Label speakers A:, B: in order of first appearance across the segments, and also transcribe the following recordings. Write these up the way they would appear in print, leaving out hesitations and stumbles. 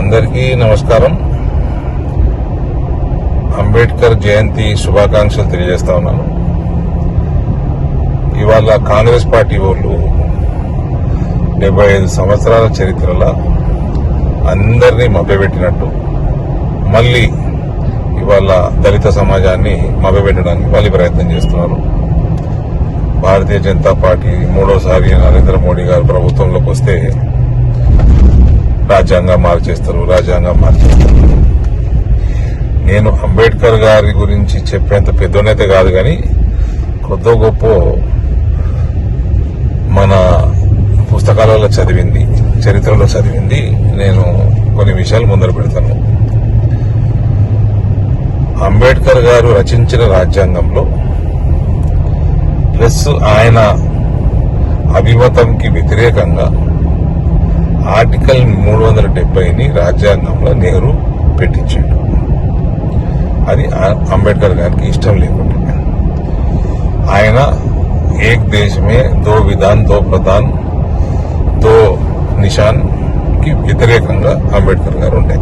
A: అందరికీ నమస్కారం. అంబేద్కర్ జయంతి శుభాకాంక్షలు తెలియజేస్తా ఉన్నాను. ఇవాళ కాంగ్రెస్ పార్టీ వాళ్ళు 75 సంవత్సరాల చరిత్రలో అందరినీ మభ్యపెట్టినట్టు మళ్ళీ ఇవాళ దళిత సమాజాన్ని మభ్యపెట్టడానికి మళ్ళీ ప్రయత్నం చేస్తున్నారు. భారతీయ జనతా పార్టీ మూడోసారి నరేంద్ర మోడీ గారు ప్రభుత్వంలోకి వస్తే రాజ్యాంగం మార్చేస్తారు. నేను అంబేద్కర్ గారి గురించి చెప్పేంత పెద్దోనైతే కాదు, కానీ కొద్ది గొప్ప మన పుస్తకాలలో చదివింది, చరిత్రలో చదివింది నేను కొన్ని విషయాలు ముందర పెడతాను. అంబేద్కర్ గారు రచించిన రాజ్యాంగంలో ప్లస్ ఆయన అభిమతంకి వ్యతిరేకంగా ఆర్టికల్ 370ని రాజ్యాంగంలో నెహ్రూ పెట్టించాడు. అది అంబేద్కర్ గారికి ఇష్టం లేకుండా ఆయన ఏక్ దేశమే దో విధాన్ దో ప్రధాన్ దో నిషాన్ కి వ్యతిరేకంగా అంబేద్కర్ గారు ఉండే.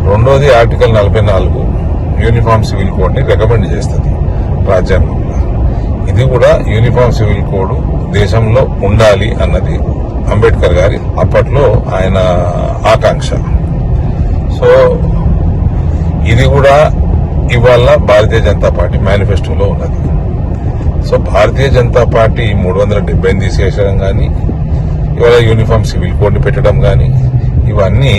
A: రెండోది ఆర్టికల్ 44 యూనిఫామ్ సివిల్ కోడ్ ని రికమెండ్ చేస్తుంది రాజ్యాంగంలో. ఇది కూడా యూనిఫామ్ సివిల్ కోడ్ దేశంలో ఉండాలి అన్నది అంబేద్కర్ గారి అప్పట్లో ఆయన ఆకాంక్ష. సో ఇది కూడా ఇవాళ భారతీయ జనతా పార్టీ మేనిఫెస్టోలో ఉన్నది. సో భారతీయ జనతా పార్టీ 370 తీసేయడం కానీ, ఇవాళ యూనిఫామ్ సివిల్ కోడ్ ని పెట్టడం కానీ, ఇవన్నీ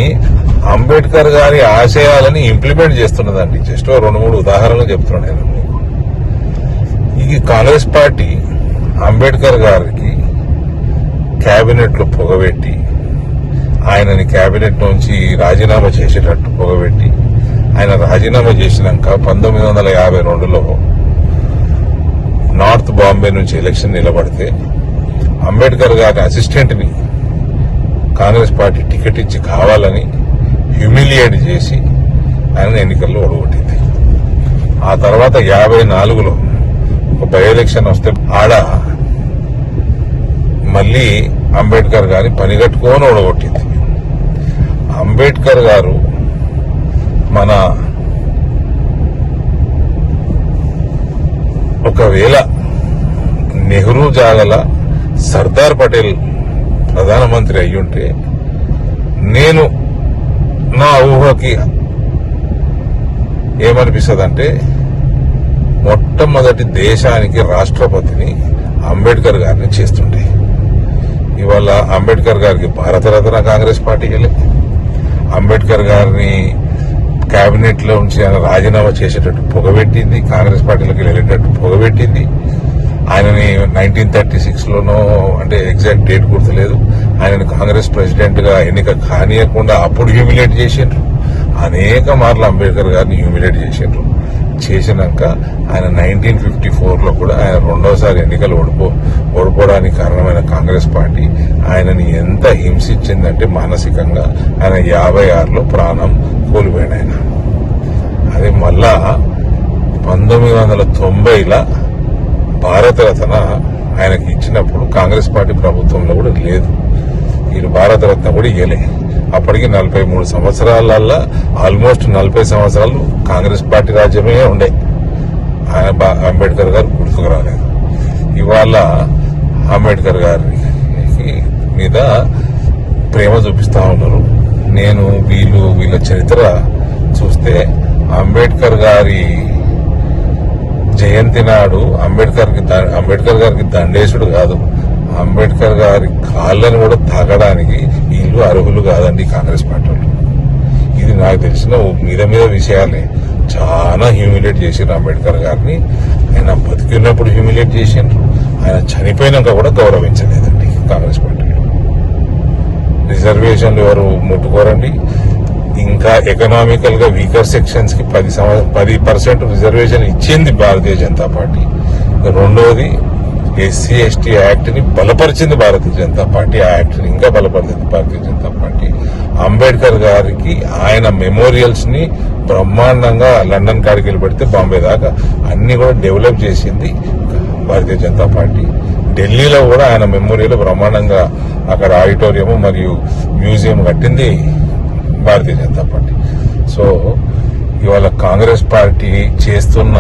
A: అంబేద్కర్ గారి ఆశయాలని ఇంప్లిమెంట్ చేస్తున్నదండి. జస్ట్ 2-3 ఉదాహరణలు చెప్తున్నాను నేను. ఈ కాంగ్రెస్ పార్టీ అంబేద్కర్ గారికి కేబినెట్ లో పొగబెట్టి, ఆయనని కేబినెట్ నుంచి రాజీనామా చేసేటట్టు పొగబెట్టి, ఆయన రాజీనామా చేసినాక 1952లో నార్త్ బాంబే నుంచి ఎలక్షన్ నిలబడితే అంబేద్కర్ గారి అసిస్టెంట్ ని కాంగ్రెస్ పార్టీ టికెట్ ఇచ్చి కావాలని హ్యూమిలియేట్ చేసి ఆయన ఎన్నికల్లో ఓడగొట్టింది. ఆ తర్వాత 54లో ఒక బై ఎలక్షన్ వస్తే ఆడ మళ్ళీ అంబేద్కర్ గారి పనిగట్టుకొని ఓడగొట్టింది. అంబేద్కర్ గారు మన ఒకవేళ నెహ్రూ జాగల సర్దార్ పటేల్ ప్రధానమంత్రి అయ్యుంటే, నేను నా ఊహకి ఏమనిపిస్తుందంటే మొట్టమొదటి దేశానికి రాష్ట్రపతిని అంబేద్కర్ గారిని చేస్తుండే. ఇవాళ అంబేద్కర్ గారికి భారతరత్న కాంగ్రెస్ పార్టీ అంబేద్కర్ గారిని కేబినెట్ లో ఉంచి ఆయన రాజీనామా చేసేటట్టు పొగబెట్టింది, కాంగ్రెస్ పార్టీలోకి వెళ్ళేటట్టు పొగబెట్టింది. ఆయనని 1936లోనో, అంటే ఎగ్జాక్ట్ డేట్ గుర్తులేదు, ఆయనని కాంగ్రెస్ ప్రెసిడెంట్ గా ఎన్నిక కానియకుండా అప్పుడు హ్యూమిలేట్ చేసిండ్రు. అనేక మార్లు అంబేద్కర్ గారిని హ్యూమిలేట్ చేసినాక ఆయన 1954లో కూడా ఆయన రెండోసారి ఎన్నికలు ఓడిపోవడానికి కారణమైన కాంగ్రెస్ పార్టీ ఆయనని ఎంత హింసించిందంటే మానసికంగా ఆయన 56లో ప్రాణం కోల్పోయాడు. ఆయన అది మళ్ళా 1990లో భారతరత్న ఆయనకి ఇచ్చినప్పుడు కాంగ్రెస్ పార్టీ ప్రభుత్వంలో కూడా లేదు. వీరు భారతరత్న కూడా ఇవ్వలే. అప్పటికి 43 సంవత్సరాలల్లా ఆల్మోస్ట్ 40 సంవత్సరాలు కాంగ్రెస్ పార్టీ రాజ్యమే ఉండే. ఆయన అంబేద్కర్ గారు గుర్తుకు రాలేదు. ఇవాళ అంబేద్కర్ గారి మీద ప్రేమ చూపిస్తా ఉన్నారు. నేను వీళ్ళ చరిత్ర చూస్తే అంబేద్కర్ గారి జయంతి నాడు అంబేద్కర్ గారికి దండేశుడు కాదు, అంబేద్కర్ గారి కాళ్ళని కూడా తాగడానికి వీళ్ళు అర్హులు కాదండి కాంగ్రెస్ పార్టీ వాళ్ళు. ఇది నాకు తెలిసిన మీద విషయాలే. చాలా హ్యూమిలేట్ చేసిండ్రు అంబేద్కర్ గారిని. ఆయన బతికినప్పుడు హ్యూమిలేట్ చేసిండ్రు, ఆయన చనిపోయినాక కూడా గౌరవించలేదండి కాంగ్రెస్ పార్టీ. రిజర్వేషన్లు ఎవరు ముట్టుకోరండి. ఇంకా ఎకనామికల్ గా వీకర్ సెక్షన్స్ కి 10% రిజర్వేషన్ ఇచ్చింది భారతీయ జనతా పార్టీ. రెండోది ఎస్సీ ఎస్టీ యాక్ట్ ని బలపరిచింది భారతీయ జనతా పార్టీ. ఆ యాక్ట్ ని ఇంకా బలపరిచింది భారతీయ జనతా పార్టీ. అంబేద్కర్ గారికి ఆయన మెమోరియల్స్ ని బ్రహ్మాండంగా లండన్ కాడికి వెళ్ళి పెడితే బాంబే దాకా అన్ని కూడా డెవలప్ చేసింది భారతీయ జనతా పార్టీ. ఢిల్లీలో కూడా ఆయన మెమోరియల్ బ్రహ్మాండంగా అక్కడ ఆడిటోరియం మరియు మ్యూజియం కట్టింది భారతీయ జనతా పార్టీ. సో ఇవాళ కాంగ్రెస్ పార్టీ చేస్తున్న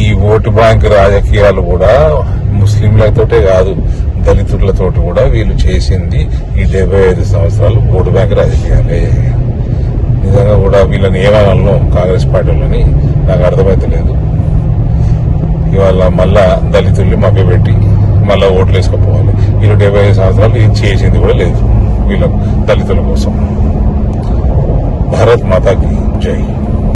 A: ఈ ఓటు బ్యాంక్ రాజకీయాలు కూడా ముస్లింలతోటే కాదు, దళితులతోటి కూడా వీళ్ళు చేసింది ఈ 75 సంవత్సరాలు ఓటు బ్యాంక్ రాజకీయాలే. నిజంగా కూడా వీళ్ళని ఏమనలో కాంగ్రెస్ పార్టీలని నాకు అర్థమైతలేదు. ఇవాళ మళ్ళా దళితుల్ని మభ్యపెట్టి మళ్ళా ఓట్లు వేసుకుపోవాలి. వీళ్ళు 75 సంవత్సరాలు ఏం చేసింది కూడా లేదు వీళ్ళకు దళితుల కోసం. భారత్ మాతాకి జై.